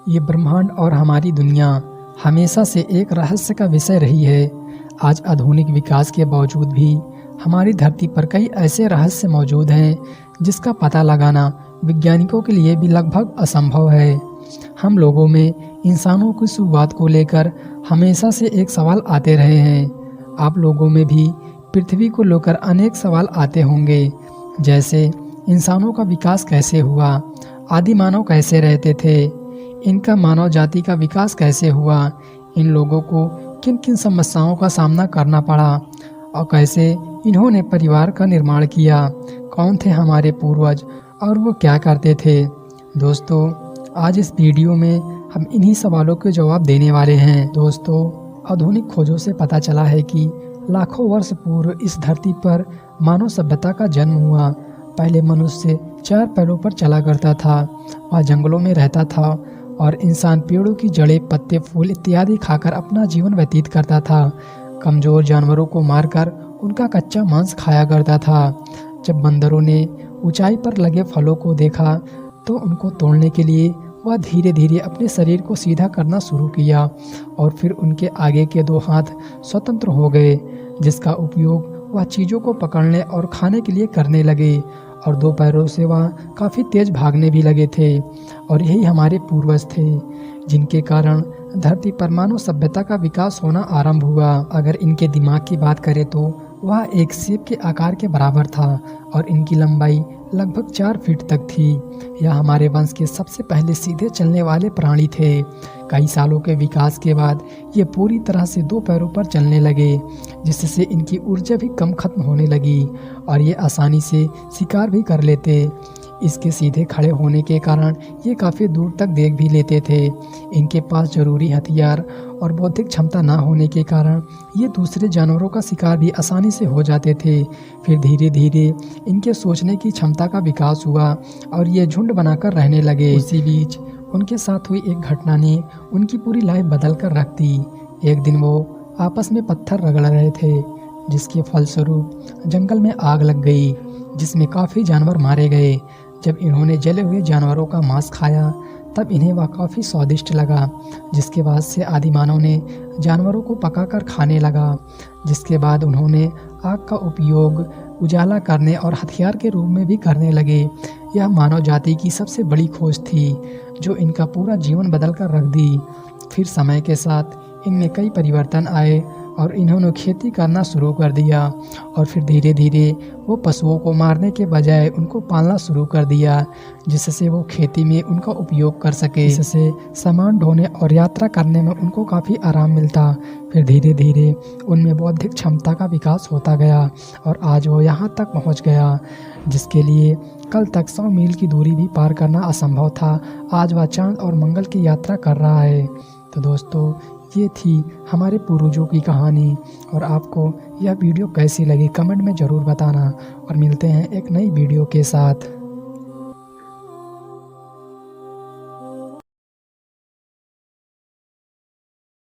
ये ब्रह्मांड और हमारी दुनिया हमेशा से एक रहस्य का विषय रही है। आज आधुनिक विकास के बावजूद भी हमारी धरती पर कई ऐसे रहस्य मौजूद हैं जिसका पता लगाना वैज्ञानिकों के लिए भी लगभग असंभव है। हम लोगों में इंसानों की शुरुआत को लेकर हमेशा से एक सवाल आते रहे हैं। आप लोगों में भी पृथ्वी को लेकर अनेक सवाल आते होंगे, जैसे इंसानों का विकास कैसे हुआ, आदि मानव कैसे रहते थे, इनका मानव जाति का विकास कैसे हुआ, इन लोगों को किन किन समस्याओं का सामना करना पड़ा और कैसे इन्होंने परिवार का निर्माण किया, कौन थे हमारे पूर्वज और वो क्या करते थे। दोस्तों, आज इस वीडियो में हम इन्हीं सवालों के जवाब देने वाले हैं। दोस्तों, आधुनिक खोजों से पता चला है कि लाखों वर्ष पूर्व इस धरती पर मानव सभ्यता का जन्म हुआ। पहले मनुष्य 4 पैरों पर चला करता था, वह जंगलों में रहता था और इंसान पेड़ों की जड़ें, पत्ते, फूल इत्यादि खाकर अपना जीवन व्यतीत करता था। कमजोर जानवरों को मारकर उनका कच्चा मांस खाया करता था। जब बंदरों ने ऊंचाई पर लगे फलों को देखा तो उनको तोड़ने के लिए वह धीरे धीरे अपने शरीर को सीधा करना शुरू किया और फिर उनके आगे के 2 हाथ स्वतंत्र हो गए, जिसका उपयोग वह चीज़ों को पकड़ने और खाने के लिए करने लगे और 2 पैरों से वह काफ़ी तेज भागने भी लगे थे। और यही हमारे पूर्वज थे, जिनके कारण धरती पर मानव सभ्यता का विकास होना आरंभ हुआ। अगर इनके दिमाग की बात करें तो वह एक सेब के आकार के बराबर था और इनकी लंबाई लगभग 4 फीट तक थी। यह हमारे वंश के सबसे पहले सीधे चलने वाले प्राणी थे। कई सालों के विकास के बाद ये पूरी तरह से 2 पैरों पर चलने लगे, जिससे इनकी ऊर्जा भी कम खत्म होने लगी और ये आसानी से शिकार भी कर लेते। इसके सीधे खड़े होने के कारण ये काफ़ी दूर तक देख भी लेते थे। इनके पास जरूरी हथियार और बौद्धिक क्षमता ना होने के कारण ये दूसरे जानवरों का शिकार भी आसानी से हो जाते थे। फिर धीरे धीरे इनके सोचने की क्षमता का विकास हुआ और ये झुंड बनाकर रहने लगे। उसी बीच उनके साथ हुई एक घटना ने उनकी पूरी लाइफ बदल कर रख दी। एक दिन वो आपस में पत्थर रगड़ रहे थे, जिसके फलस्वरूप जंगल में आग लग गई, जिसमें काफ़ी जानवर मारे गए। जब इन्होंने जले हुए जानवरों का मांस खाया तब इन्हें वह काफ़ी स्वादिष्ट लगा, जिसके बाद से आदि मानव ने जानवरों को पकाकर खाने लगा। जिसके बाद उन्होंने आग का उपयोग उजाला करने और हथियार के रूप में भी करने लगे। यह मानव जाति की सबसे बड़ी खोज थी, जो इनका पूरा जीवन बदल कर रख दी। फिर समय के साथ इनमें कई परिवर्तन आए और इन्होंने खेती करना शुरू कर दिया और फिर धीरे धीरे वो पशुओं को मारने के बजाय उनको पालना शुरू कर दिया, जिससे वो खेती में उनका उपयोग कर सके। इससे सामान ढोने और यात्रा करने में उनको काफ़ी आराम मिलता। फिर धीरे धीरे उनमें बौद्धिक क्षमता का विकास होता गया और आज वो यहाँ तक पहुँच गया, जिसके लिए कल तक 100 मील की दूरी भी पार करना असंभव था। आज वह चांद और मंगल की यात्रा कर रहा है। तो दोस्तों, ये थी हमारे पूर्वजों की कहानी और आपको यह वीडियो कैसी लगी कमेंट में ज़रूर बताना और मिलते हैं एक नई वीडियो के साथ।